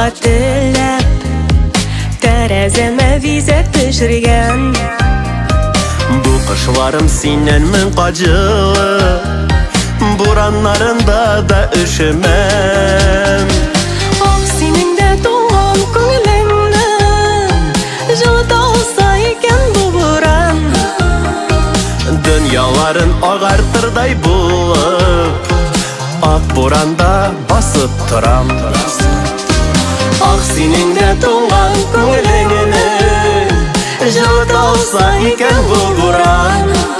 Качарга теләп, тәрәзәмә визә төшергән. Бу кышларым синнән мен каҗылы, бураннарында да өшемәм. Ах, синең дә туган күңелеңне җылыта алса икән бу буран. Дөньяларын агартырдай булып, ак буранда басып торам. Ах, синең дә туган күңелеңне җылыта алса икән бу буран.